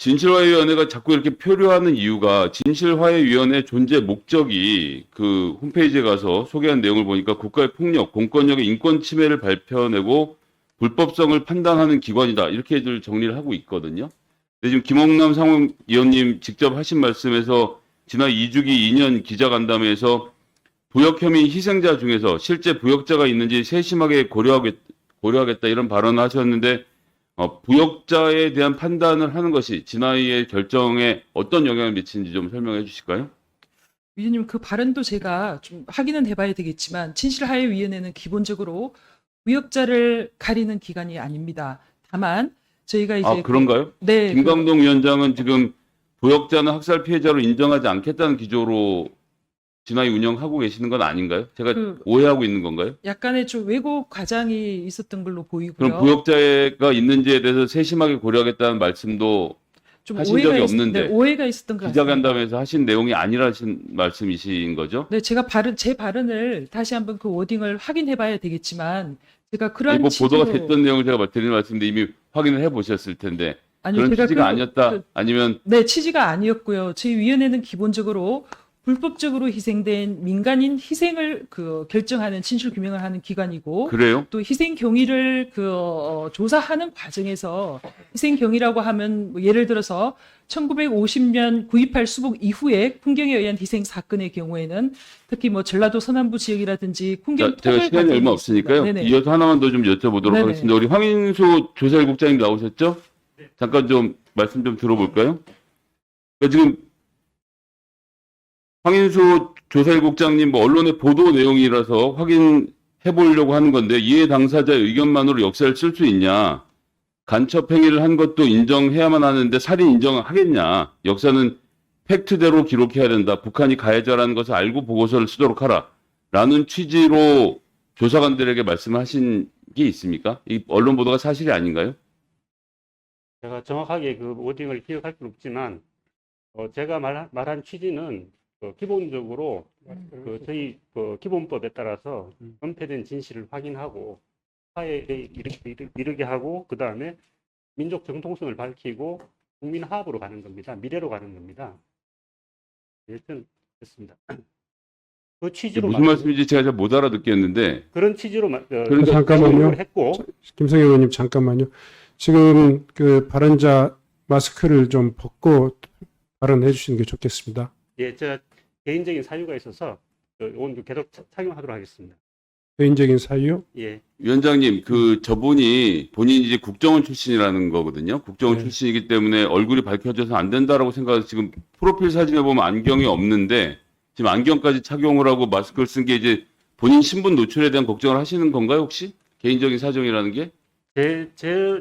진실화해위원회가 자꾸 이렇게 표류하는 이유가 진실화해위원회 존재 목적이 그 홈페이지에 가서 소개한 내용을 보니까 국가의 폭력, 공권력의 인권 침해를 밝혀내고 불법성을 판단하는 기관이다. 이렇게들 정리를 하고 있거든요. 근데 지금 김홍남 상원의원님 직접 하신 말씀에서 지난 2주기 2년 기자간담회에서 부역 혐의 희생자 중에서 실제 부역자가 있는지 세심하게 고려하겠다 이런 발언을 하셨는데 부역자에 대한 판단을 하는 것이 진화위의 결정에 어떤 영향을 미치는지 좀 설명해 주실까요? 위원님, 그 발언도 제가 좀 확인은 해봐야 되겠지만 진실화해위원회는 기본적으로 부역자를 가리는 기관이 아닙니다. 다만 저희가 이제 그런가요? 네, 김광동 위원장은 지금 부역자는 학살 피해자로 인정하지 않겠다는 기조로 진화위 운영하고 계시는 건 아닌가요? 제가 오해하고 있는 건가요? 약간의 좀 왜곡 과장이 있었던 걸로 보이고요. 그럼 부역자가 있는지에 대해서 세심하게 고려하겠다는 말씀도 좀 하신 적이 없는데 네, 오해가 있었던 것 같습니다. 기자간담회에서 하신 내용이 아니라신 말씀이신 거죠? 네, 제가 제 발언을 다시 한번 그 워딩을 확인해봐야 되겠지만 제가 그러한 뭐 취지로 보도가 됐던 내용을 제가 드리는 말씀인데 이미 확인을 해보셨을 텐데 아니요, 그런 제가 취지가 아니었다 아니면 네, 취지가 아니었고요. 저희 위원회는 기본적으로 불법적으로 희생된 민간인 희생을 결정하는 진실 규명을 하는 기관이고 그래요? 또 희생 경위를 조사하는 과정에서 희생 경위라고 하면 뭐 예를 들어서 1950년 9.28 수복 이후에 풍경에 의한 희생 사건의 경우에는 특히 뭐 전라도 서남부 지역이라든지 풍경 제가 토벌 시간이 얼마 없으니까요. 네네. 이어서 하나만 더 좀 여쭤보도록 네네. 하겠습니다. 우리 황인수 조사일국장님 나오셨죠? 잠깐 좀 말씀 좀 들어볼까요? 그러니까 지금 황인수 조사일국장님 뭐 언론의 보도 내용이라서 확인해 보려고 하는 건데 이해 당사자의 의견만으로 역사를 쓸 수 있냐? 간첩 행위를 한 것도 인정해야만 하는데 살인 인정하겠냐? 역사는 팩트대로 기록해야 된다. 북한이 가해자라는 것을 알고 보고서를 쓰도록 하라. 라는 취지로 조사관들에게 말씀하신 게 있습니까? 이 언론 보도가 사실이 아닌가요? 제가 정확하게 그 워딩을 기억할 수는 없지만 제가 말한 취지는 기본적으로 저희 기본법에 따라서 은폐된 진실을 확인하고 화해에 이르게 하고 그 다음에 민족 정통성을 밝히고 국민 화합으로 가는 겁니다. 미래로 가는 겁니다. 여튼 그렇습니다. 그 취지로 무슨 말씀인지 제가 잘 못 알아듣겠는데 그런 취지로 잠깐만요. 했고 김성희 의원님 잠깐만요. 지금 그 발언자 마스크를 좀 벗고 발언해 주시는 게 좋겠습니다. 예, 제가 개인적인 사유가 있어서 오늘 계속 착용하도록 하겠습니다. 개인적인 사유요? 예. 위원장님, 저분이 본인이 이제 국정원 출신이라는 거거든요. 국정원 네. 출신이기 때문에 얼굴이 밝혀져서 안 된다라고 생각해서 지금 프로필 사진에 보면 안경이 없는데 지금 안경까지 착용을 하고 마스크를 쓴 게 이제 본인 신분 노출에 대한 걱정을 하시는 건가요, 혹시? 개인적인 사정이라는 게?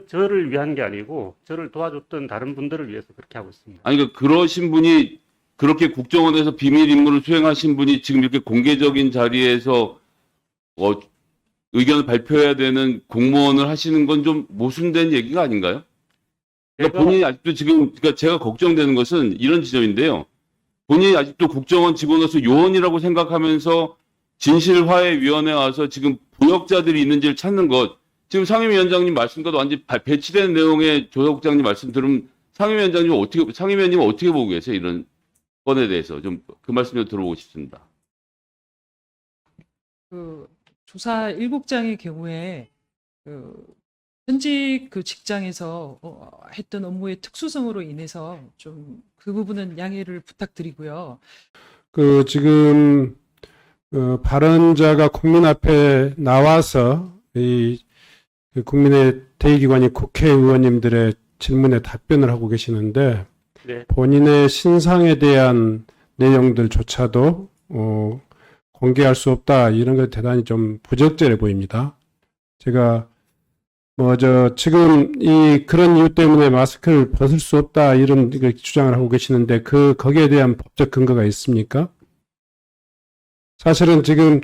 저를 위한 게 아니고 저를 도와줬던 다른 분들을 위해서 그렇게 하고 있습니다. 아니, 그러신 분이 그렇게 국정원에서 비밀 임무를 수행하신 분이 지금 이렇게 공개적인 자리에서 의견을 발표해야 되는 공무원을 하시는 건 좀 모순된 얘기가 아닌가요? 그러니까 본인이 아직도 지금, 그러니까 제가 걱정되는 것은 이런 지점인데요. 본인이 아직도 국정원 직원으로서 요원이라고 생각하면서 진실화해위원회에 와서 지금 부역자들이 있는지를 찾는 것, 지금 상임위원장님 말씀과도 완전히 배치된 내용의 조사국장님 말씀 들으면 상임위원님은 어떻게 보고 계세요? 이런 건에 대해서 좀 그 말씀 좀 들어보고 싶습니다. 조사 1국장의 경우에 현직 직장에서 했던 업무의 특수성으로 인해서 좀 그 부분은 양해를 부탁드리고요. 지금 발언자가 국민 앞에 나와서 그 국민의 대의기관인 국회의원님들의 질문에 답변을 하고 계시는데 네. 본인의 신상에 대한 내용들조차도 공개할 수 없다 이런 게 대단히 좀 부적절해 보입니다. 제가 지금 그런 이유 때문에 마스크를 벗을 수 없다 이런 주장을 하고 계시는데 거기에 대한 법적 근거가 있습니까? 사실은 지금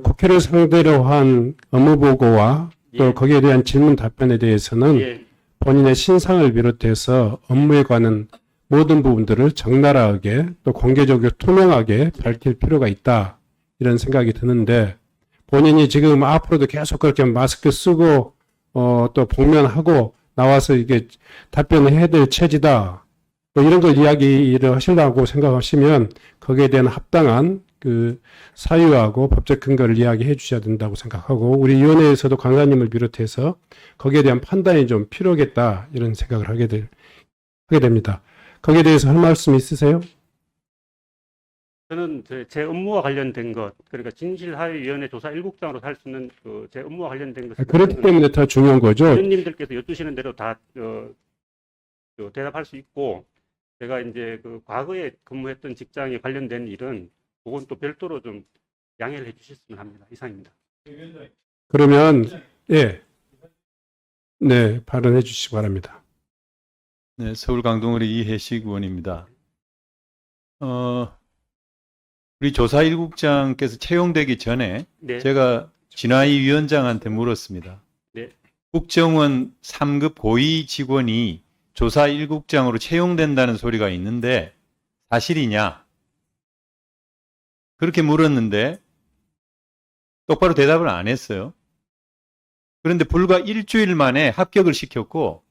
국회를 상대로 한 업무보고와 또 예. 거기에 대한 질문 답변에 대해서는 예. 본인의 신상을 비롯해서 업무에 관한 모든 부분들을 적나라하게 또 공개적이고 투명하게 밝힐 필요가 있다 이런 생각이 드는데 본인이 지금 앞으로도 계속 그렇게 마스크 쓰고 또 복면하고 나와서 이게 답변을 해야 될 체지다. 뭐 이런 걸 이야기를 하시려고 생각하시면 거기에 대한 합당한 그 사유하고 법적 근거를 이야기해 주셔야 된다고 생각하고 우리 위원회에서도 강사님을 비롯해서 거기에 대한 판단이 좀 필요하겠다 이런 생각을 하게 됩니다. 거기에 대해서 할 말씀 있으세요? 저는 제 업무와 관련된 것, 그러니까 진실하위위원회 조사 1국장으로 살 수 있는 제 업무와 관련된 것을 그렇기 때문에 더 중요한 거죠. 위원님들께서 여쭈시는 대로 다 대답할 수 있고, 제가 이제 그 과거에 근무했던 직장에 관련된 일은 그건 또 별도로 좀 양해를 해주셨으면 합니다. 이상입니다. 그러면 예, 네 발언해 주시기 바랍니다. 네, 서울 강동구리 이해식 의원입니다. 우리 조사 1국장께서 채용되기 전에 네. 제가 진화위 위원장한테 물었습니다. 네. 국정원 3급 고위 직원이 조사 1국장으로 채용된다는 소리가 있는데 사실이냐? 그렇게 물었는데 똑바로 대답을 안 했어요. 그런데 불과 일주일 만에 합격을 시켰고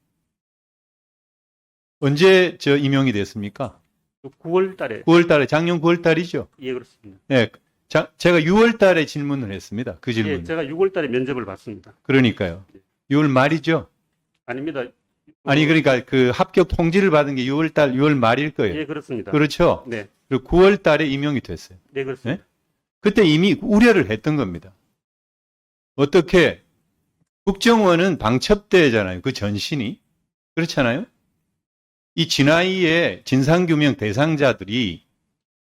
언제 임용이 됐습니까? 9월 달에. 9월 달에, 작년 9월 달이죠. 예, 그렇습니다. 네, 제가 6월 달에 질문을 했습니다. 그 질문. 예, 제가 6월 달에 면접을 봤습니다. 그러니까요. 6월 말이죠. 아닙니다. 아니, 그러니까 그 합격 통지를 받은 게 6월 달, 6월 말일 거예요. 예, 그렇습니다. 그렇죠. 네. 그리고 9월 달에 임용이 됐어요. 네, 그렇습니다. 그때 이미 우려를 했던 겁니다. 어떻게 국정원은 방첩대잖아요. 그 전신이. 그렇잖아요. 이 진화위의 진상규명 대상자들이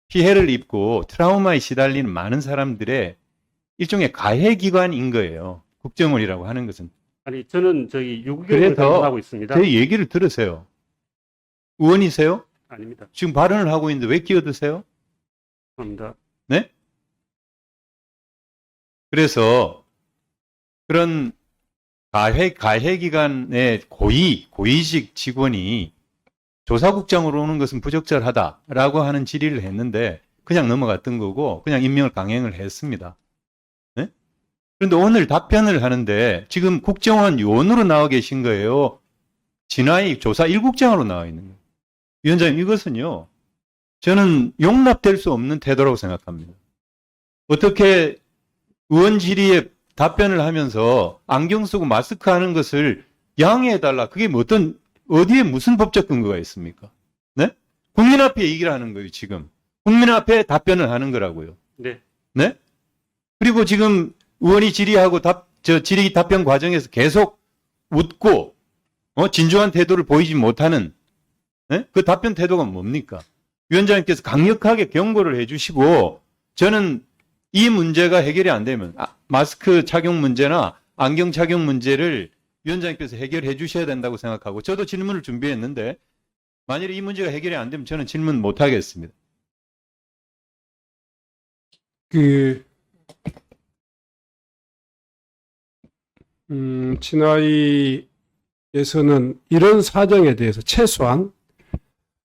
피해를 입고 트라우마에 시달리는 많은 사람들의 일종의 가해기관인 거예요. 국정원이라고 하는 것은. 아니, 저는 저희 유교를 그래서 담당하고 있습니다. 제 얘기를 들으세요. 의원이세요? 아닙니다. 지금 발언을 하고 있는데 왜 끼어드세요? 합니다. 네? 그래서 그런 가해기관의 고위직 직원이 조사국장으로 오는 것은 부적절하다라고 하는 질의를 했는데 그냥 넘어갔던 거고 그냥 임명을 강행을 했습니다. 네? 그런데 오늘 답변을 하는데 지금 국정원 요원으로 나와 계신 거예요. 진화위 조사 1국장으로 나와 있는 거예요. 위원장님, 이것은요. 저는 용납될 수 없는 태도라고 생각합니다. 어떻게 의원 질의에 답변을 하면서 안경 쓰고 마스크 하는 것을 양해해달라. 그게 뭐 어디에 무슨 법적 근거가 있습니까? 네? 국민 앞에 얘기를 하는 거예요, 지금. 국민 앞에 답변을 하는 거라고요. 네. 네? 그리고 지금 의원이 질의하고 질의 답변 과정에서 계속 웃고, 진중한 태도를 보이지 못하는, 네? 그 답변 태도가 뭡니까? 위원장님께서 강력하게 경고를 해주시고, 저는 이 문제가 해결이 안 되면, 마스크 착용 문제나 안경 착용 문제를 위원장님께서 해결해 주셔야 된다고 생각하고 저도 질문을 준비했는데 만일에 이 문제가 해결이 안 되면 저는 질문 못 하겠습니다. 진화위에서는 이런 사정에 대해서 최소한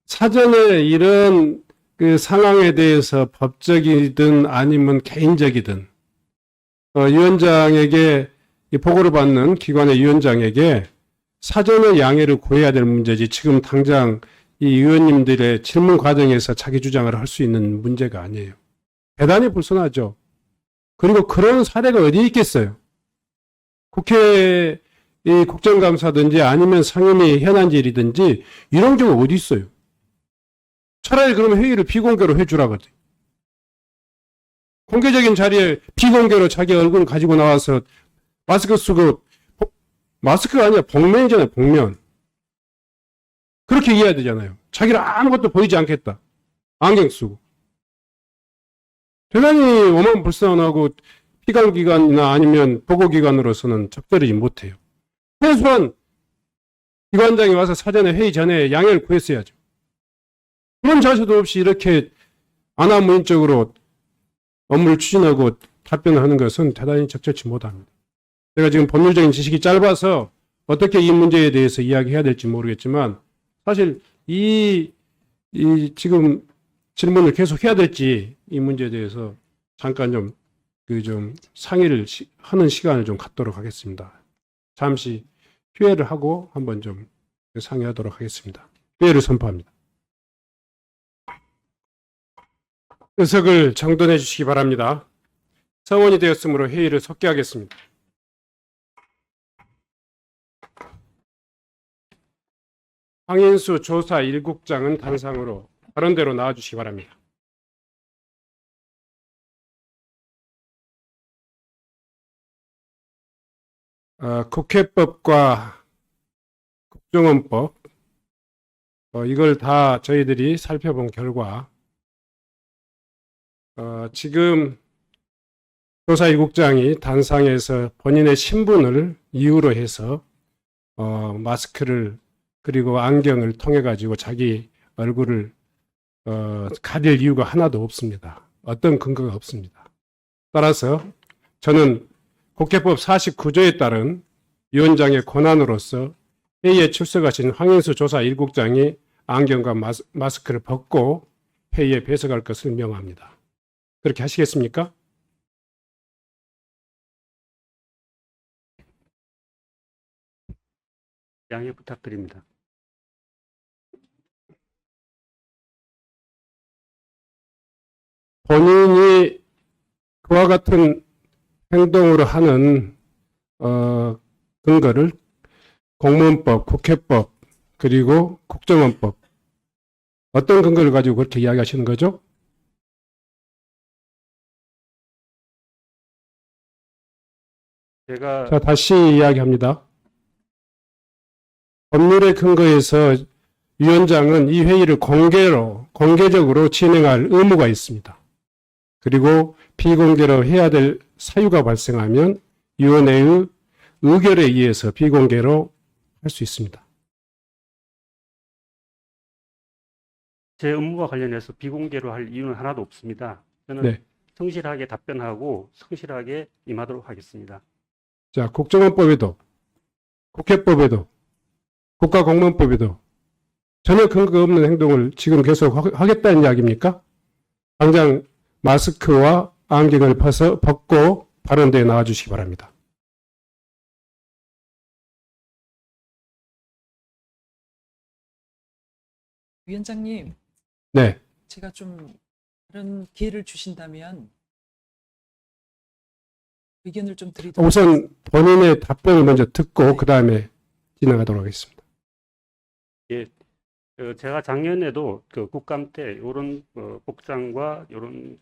사전에 이런 그 상황에 대해서 법적이든 아니면 개인적이든 위원장에게 이 보고를 받는 기관의 위원장에게 사전에 양해를 구해야 될 문제지 지금 당장 이 의원님들의 질문 과정에서 자기 주장을 할 수 있는 문제가 아니에요. 대단히 불순하죠. 그리고 그런 사례가 어디 있겠어요. 국회 이 국정감사든지 아니면 상임위 현안질이든지 이런 경우 어디 있어요. 차라리 그러면 회의를 비공개로 해주라거든. 공개적인 자리에 비공개로 자기 얼굴 가지고 나와서 마스크 쓰고, 마스크가 아니라 복면이잖아요, 복면. 그렇게 이해해야 되잖아요. 자기를 아무것도 보이지 않겠다. 안경 쓰고. 대단히 오만불상하고 피감기관이나 아니면 보고기관으로서는 적절하지 못해요. 최소한 기관장이 와서 사전에 회의 전에 양해를 구했어야죠. 그런 자세도 없이 이렇게 아나무인적으로 업무를 추진하고 답변을 하는 것은 대단히 적절치 못합니다. 제가 지금 법률적인 지식이 짧아서 어떻게 이 문제에 대해서 이야기해야 될지 모르겠지만 사실 이 지금 질문을 계속 해야 될지 이 문제에 대해서 잠깐 좀 상의를 하는 시간을 좀 갖도록 하겠습니다. 잠시 휴회를 하고 한번 좀 상의하도록 하겠습니다. 휴회를 선포합니다. 의석을 정돈해 주시기 바랍니다. 성원이 되었으므로 회의를 속기하겠습니다. 황인수 조사 1국장은 단상으로 다른 데로 나와주시기 바랍니다. 국회법과 국정원법 이걸 다 저희들이 살펴본 결과 지금 조사 1국장이 단상에서 본인의 신분을 이유로 해서 마스크를 그리고 안경을 통해 가지고 자기 얼굴을 가릴 이유가 하나도 없습니다. 어떤 근거가 없습니다. 따라서 저는 국회법 49조에 따른 위원장의 권한으로서 회의에 출석하신 황인수 조사 1국장이 안경과 마스크를 벗고 회의에 배석할 것을 명합니다. 그렇게 하시겠습니까? 양해 부탁드립니다. 본인이 그와 같은 행동으로 하는 근거를 공무원법, 국회법, 그리고 국정원법 어떤 근거를 가지고 그렇게 이야기하시는 거죠? 제가 자, 다시 이야기합니다. 법률의 근거에서 위원장은 이 회의를 공개적으로 진행할 의무가 있습니다. 그리고 비공개로 해야 될 사유가 발생하면 위원회의 의결에 의해서 비공개로 할 수 있습니다. 제 업무와 관련해서 비공개로 할 이유는 하나도 없습니다. 저는 네. 성실하게 답변하고 성실하게 임하도록 하겠습니다. 자, 국정원법에도 국회법에도 국가공무원법에도 전혀 근거 없는 행동을 지금 계속 하겠다는 이야기입니까? 당장 마스크와 안경을 벗고 발언대에 나와주시기 바랍니다. 위원장님, 네. 제가 좀 다른 기회를 주신다면 의견을 좀 드리도록 우선 본인의 답변을 먼저 듣고 그 다음에 진행하도록 하겠습니다. 제가 작년에도 그 국감 때 이런 복장과 이런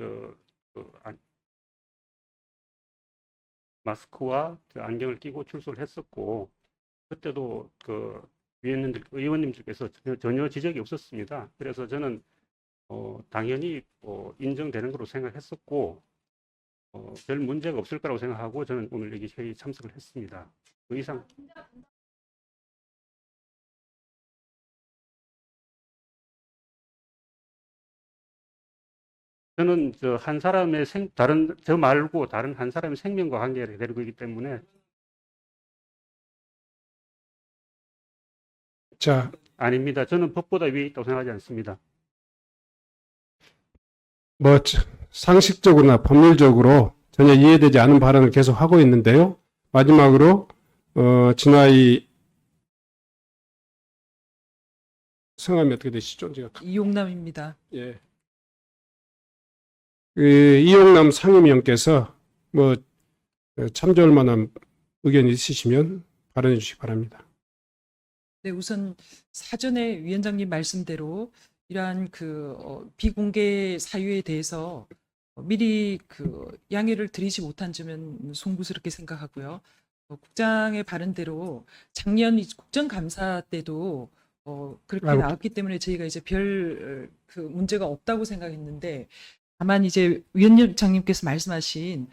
마스크와 안경을 끼고 출석을 했었고 그때도 그 의원님들께서 전혀 지적이 없었습니다. 그래서 저는 당연히 인정되는 거로 생각했었고 별 문제가 없을 거라고 생각하고 저는 오늘 여기 회의 참석을 했습니다. 그 이상 저는 한 사람의 저 말고 다른 한 사람의 생명과 관계를 데리고 있기 때문에 자, 아닙니다. 저는 법보다 위에 있다고 생각하지 않습니다. 뭐 상식적으로나 법률적으로 전혀 이해되지 않은 발언을 계속 하고 있는데요. 마지막으로 진화이 성함이 어떻게 되시죠? 제가 이용남입니다. 예. 이용남 상임위원께서 뭐 참조할 만한 의견이 있으시면 발언해 주시기 바랍니다. 네, 우선 사전에 위원장님 말씀대로 이러한 비공개 사유에 대해서 미리 양해를 드리지 못한 점은 송구스럽게 생각하고요. 국장의 발언대로 작년 국정감사 때도 그렇게 나왔기 때문에 저희가 이제 별 문제가 없다고 생각했는데 다만 이제 위원장님께서 말씀하신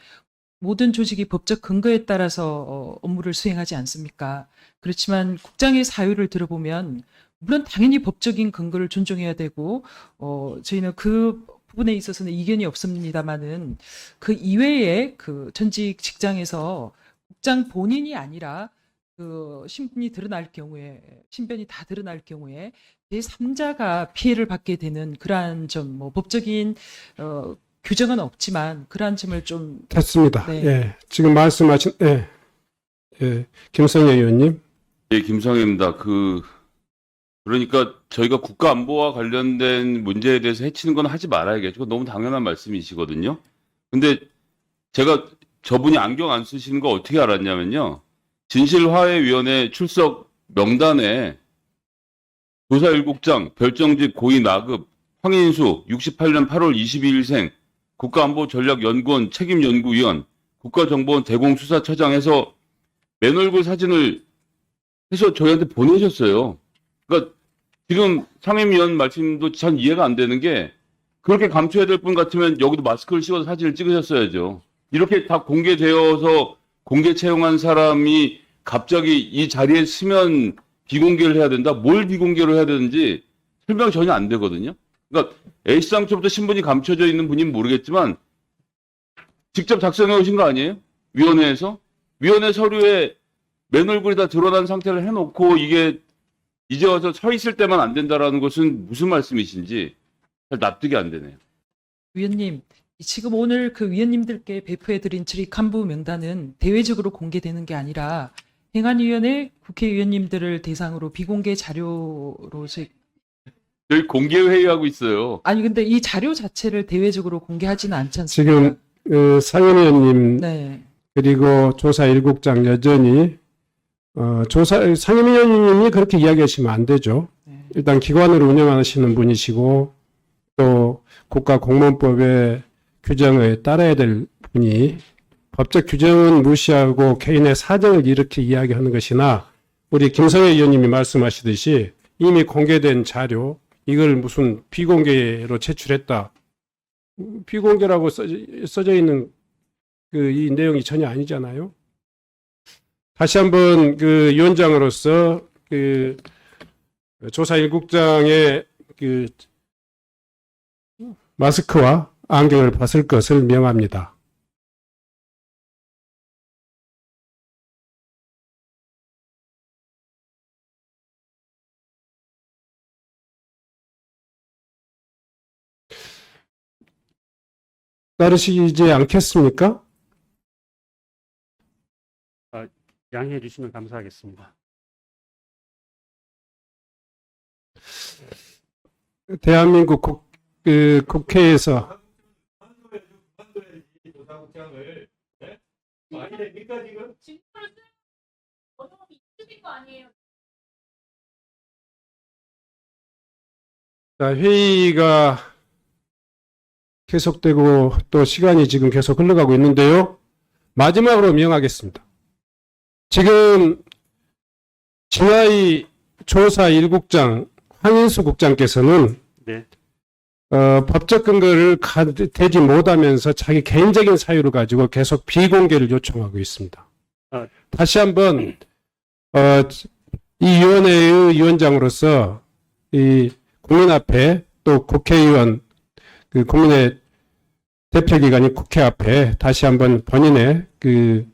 모든 조직이 법적 근거에 따라서 업무를 수행하지 않습니까? 그렇지만 국장의 사유를 들어보면 물론 당연히 법적인 근거를 존중해야 되고 저희는 그 부분에 있어서는 이견이 없습니다만은 그 이외에 그 전직 직장에서 국장 본인이 아니라 신변이 다 드러날 경우에 제3자가 피해를 받게 되는 그러한 점, 법적인 규정은 없지만 그러한 점을 좀 됐습니다. 네. 예, 지금 말씀하신 김성애 의원님, 예, 김성입니다. 그러니까 저희가 국가 안보와 관련된 문제에 대해서 해치는 건 하지 말아야겠죠. 그거 너무 당연한 말씀이시거든요. 근데 제가 저분이 안경 안 쓰시는 거 어떻게 알았냐면요. 진실화해위원회 출석 명단에 조사 1국장, 별정직 고위 나급, 황인수, 68년 8월 22일생, 국가안보전략연구원 책임연구위원, 국가정보원 대공수사처장 해서 맨 얼굴 사진을 해서 저희한테 보내셨어요. 그러니까 지금 상임위원 말씀도 전 이해가 안 되는 게 그렇게 감춰야 될 분 같으면 여기도 마스크를 씌워서 사진을 찍으셨어야죠. 이렇게 다 공개되어서 공개 채용한 사람이 갑자기 이 자리에 쓰면 비공개를 해야 된다? 뭘 비공개를 해야 되는지 설명이 전혀 안 되거든요. 그러니까 A상초부터 신분이 감춰져 있는 분인 모르겠지만 직접 작성해 오신 거 아니에요? 위원회에서? 위원회 서류에 맨 얼굴이 다 드러난 상태를 해놓고 이게 이제 와서 서 있을 때만 안 된다라는 것은 무슨 말씀이신지 잘 납득이 안 되네요. 위원님, 지금 오늘 그 위원님들께 배포해드린 출입간부 명단은 대외적으로 공개되는 게 아니라 행안위원회 국회의원님들을 대상으로 비공개 자료로 저희 공개 회의하고 있어요. 아니 근데 이 자료 자체를 대외적으로 공개하지는 않지 않습니까? 지금 상임위원님 네. 그리고 조사 1국장 여전히 상임위원님이 그렇게 이야기하시면 안 되죠. 네. 일단 기관을 운영하시는 분이시고 또 국가공무원법의 규정에 따라야 될 분이 법적 규정은 무시하고 개인의 사정을 이렇게 이야기하는 것이나 우리 김성애 의원님이 말씀하시듯이 이미 공개된 자료 이걸 무슨 비공개로 제출했다. 비공개라고 써져 있는 이 내용이 전혀 아니잖아요. 다시 한번 그 위원장으로서 그 조사 1국장의 그 마스크와 안경을 벗을 것을 명합니다. 따르시지 않겠습니까? 양해해 주시면 감사하겠습니다. 대한민국 국회에서 자, 회의가 계속되고 또 시간이 지금 계속 흘러가고 있는데요. 마지막으로 명하겠습니다. 지금 진화의 조사 1국장 황인수 국장께서는 네. 법적 근거를 대지 못하면서 자기 개인적인 사유를 가지고 계속 비공개를 요청하고 있습니다. 다시 한번 이 위원회의 위원장으로서 이 국민 앞에 또 국회의원 그 국민의 대표기관인 국회 앞에 다시 한번 본인의 그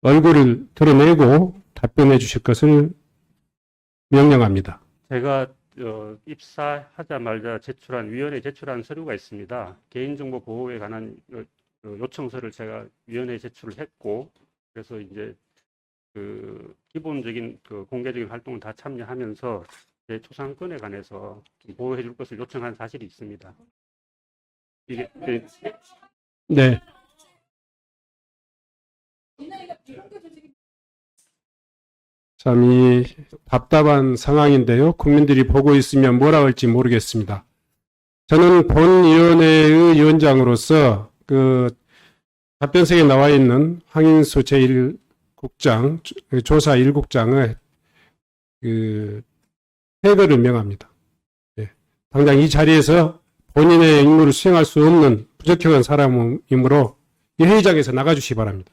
얼굴을 드러내고 답변해 주실 것을 명령합니다. 제가 입사하자마자 위원회에 제출한 서류가 있습니다. 개인정보 보호에 관한 요청서를 제가 위원회에 제출을 했고, 그래서 이제 그 기본적인 그 공개적인 활동을 다 참여하면서 제 초상권에 관해서 좀 보호해 줄 것을 요청한 사실이 있습니다. 이게 네. 참 이 답답한 상황인데요. 국민들이 보고 있으면 뭐라 할지 모르겠습니다. 저는 본위원회의 위원장으로서 그 답변석에 나와 있는 황인수 제1국장, 조사 1국장의 그 폐거를 명합니다. 네. 당장 이 자리에서 본인의 임무를 수행할 수 없는 부적격한 사람이므로 이 회의장에서 나가주시기 바랍니다.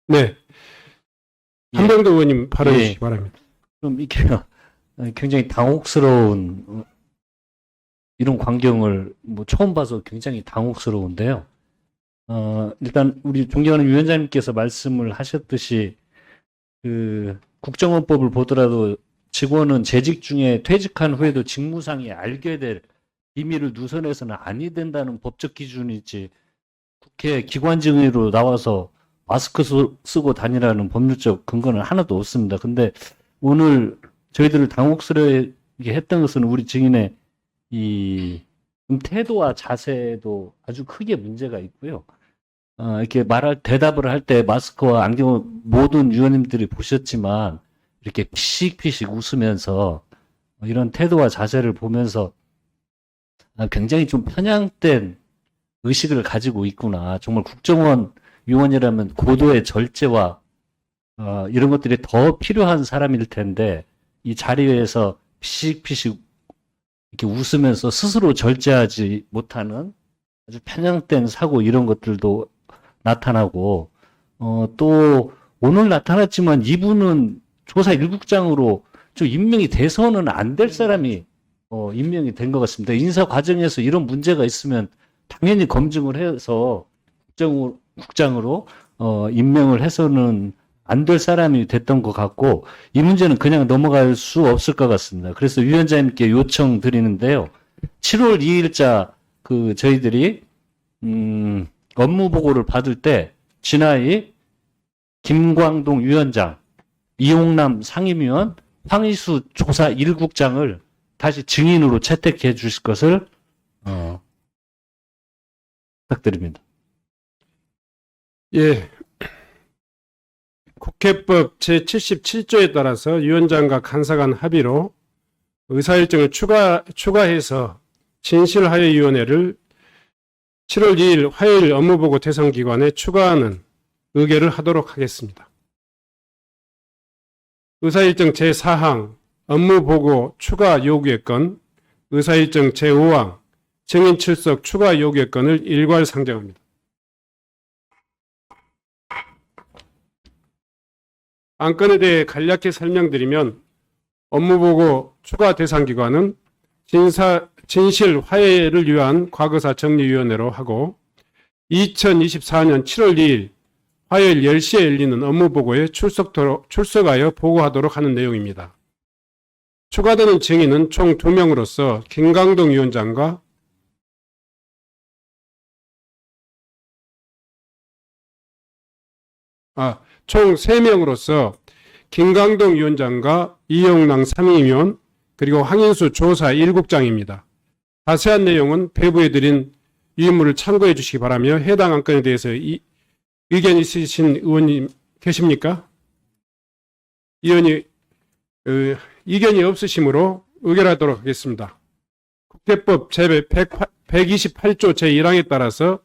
네. 한병도 의원님 발언해 주시기 바랍니다. 그럼 이게 굉장히 당혹스러운 이런 광경을 뭐 처음 봐서 굉장히 당혹스러운데요. 일단 우리 존경하는 위원장님께서 말씀을 하셨듯이 그 국정원법을 보더라도 직원은 재직 중에 퇴직한 후에도 직무상에 알게 될 비밀을 누설해서는 아니 된다는 법적 기준이지 국회 기관 증인으로 나와서 마스크 쓰고 다니라는 법률적 근거는 하나도 없습니다. 근데 오늘 저희들을 당혹스럽게 했던 것은 우리 증인의 이 태도와 자세도 아주 크게 문제가 있고요. 이렇게 대답을 할 때 마스크와 안경을 모든 위원님들이 보셨지만 이렇게 피식피식 웃으면서 이런 태도와 자세를 보면서 굉장히 좀 편향된 의식을 가지고 있구나. 정말 국정원 위원이라면 고도의 절제와 이런 것들이 더 필요한 사람일 텐데 이 자리에서 피식피식 이렇게 웃으면서 스스로 절제하지 못하는 아주 편향된 사고 이런 것들도 나타나고 또 오늘 나타났지만 이분은 조사 1국장으로 좀 임명이 돼서는 안 될 사람이 임명이 된 것 같습니다. 인사 과정에서 이런 문제가 있으면 당연히 검증을 해서 국장으로 임명을 해서는 안 될 사람이 됐던 것 같고 이 문제는 그냥 넘어갈 수 없을 것 같습니다. 그래서 위원장님께 요청드리는데요. 7월 2일자 저희들이 업무 보고를 받을 때 진하이 김광동 위원장, 이용남 상임위원, 황희수 조사 1국장을 다시 증인으로 채택해 주실 것을 부탁드립니다. 예. 국회법 제77조에 따라서 위원장과 간사간 합의로 의사일정을 추가해서 진실화해위원회를 7월 2일 화요일 업무보고 대상기관에 추가하는 의결을 하도록 하겠습니다. 의사일정 제4항 업무보고 추가 요구의 건, 의사일정 제5항 증인 출석 추가 요구의 건을 일괄 상정합니다. 안건에 대해 간략히 설명드리면 업무보고 추가 대상기관은 진실 화해를 위한 과거사 정리위원회로 하고 2024년 7월 2일 화요일 10시에 열리는 업무보고에 출석하여 보고하도록 하는 내용입니다. 추가되는 증인은 총 2명으로서 김광동 위원장과 총 3명으로서 김광동 위원장과 이용남 상임위원 그리고 황인수 조사 1국장입니다. 자세한 내용은 배부해드린 유인물을 참고해 주시기 바라며 해당 안건에 대해서 의견 있으신 의원님 계십니까? 의견이 없으시므로 의결하도록 하겠습니다. 국회법 제128조 제1항에 따라서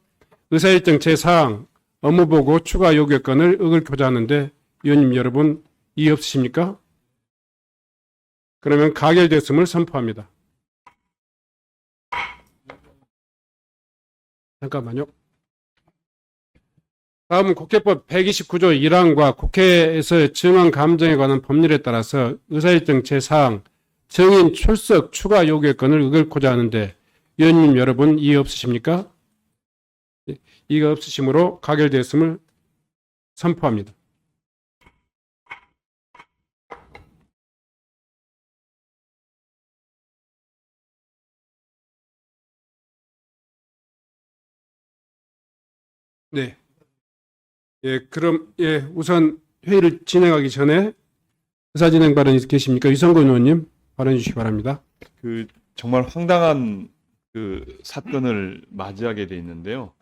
의사일정 제4항 업무보고 추가 요구건을 의결코자 하는데 위원님 여러분 이의 없으십니까? 그러면 가결됐음을 선포합니다. 잠깐만요. 다음은 국회법 129조 1항과 국회에서 증언 감정에 관한 법률에 따라서 의사일정 제4항 증인 출석 추가 요구건을 의결코자 하는데 위원님 여러분 이의 없으십니까? 이가 없으시므로 가결되었음을 선포합니다. 네. 그럼 우선 회의를 진행하기 전에 의사진행 발언 계십니까? 유성근 의원님 발언해 주시기 바랍니다. 정말 황당한 사건을 맞이하게 돼 있는데요.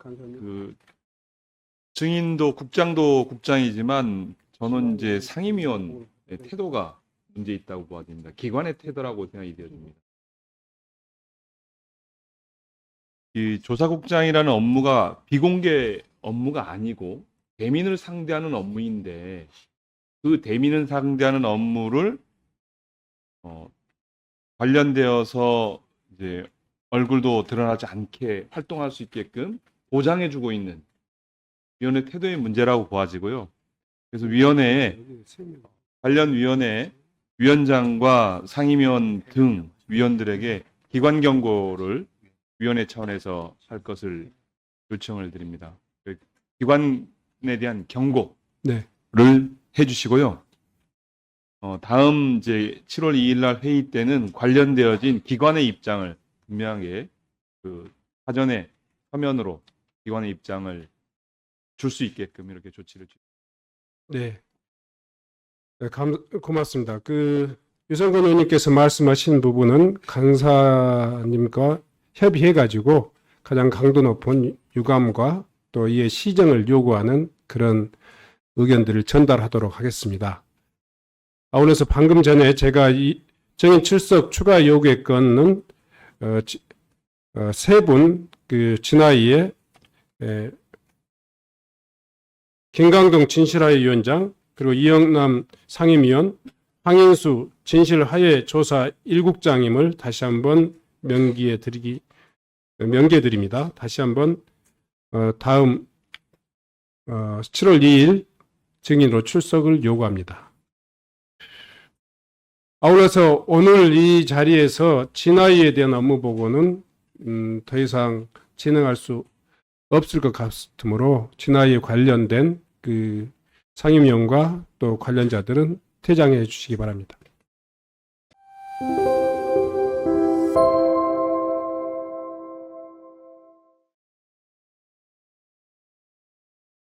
증인도 국장도 국장이지만 저는 이제 상임위원의 태도가 문제 있다고 보아집니다. 기관의 태도라고 생각이 되어집니다. 이 조사국장이라는 업무가 비공개 업무가 아니고 대민을 상대하는 업무인데 그 대민을 상대하는 업무를 관련되어서 이제 얼굴도 드러나지 않게 활동할 수 있게끔 보장해주고 있는 위원회 태도의 문제라고 보아지고요. 그래서 위원회에 관련 위원회 위원장과 상임위원 등 위원들에게 기관 경고를 위원회 차원에서 할 것을 요청을 드립니다. 기관에 대한 경고를 해주시고요. 다음 이제 7월 2일 날 회의 때는 관련되어진 기관의 입장을 분명하게 사전에 서면으로 기관의 입장을 줄 수 있게끔 이렇게 조치를 네. 네, 고맙습니다. 유성근 의원님께서 말씀하신 부분은 간사님과 협의해가지고 가장 강도 높은 유감과 또 이에 시정을 요구하는 그런 의견들을 전달하도록 하겠습니다. 아울러서 방금 전에 제가 이 정인 출석 추가 요구의 건은 세 분, 진화위의 김강동 진실화해 위원장, 그리고 이영남 상임위원, 황인수 진실화해 조사 1국장임을 다시 한번 명기해드립니다. 다시 한번 다음 7월 2일 증인으로 출석을 요구합니다. 아울러서 오늘 이 자리에서 진화위에 대한 업무 보고는 더 이상 진행할 수 없을 것 같으므로 진화위에 관련된 상임위원과 또 관련자들은 퇴장해 주시기 바랍니다.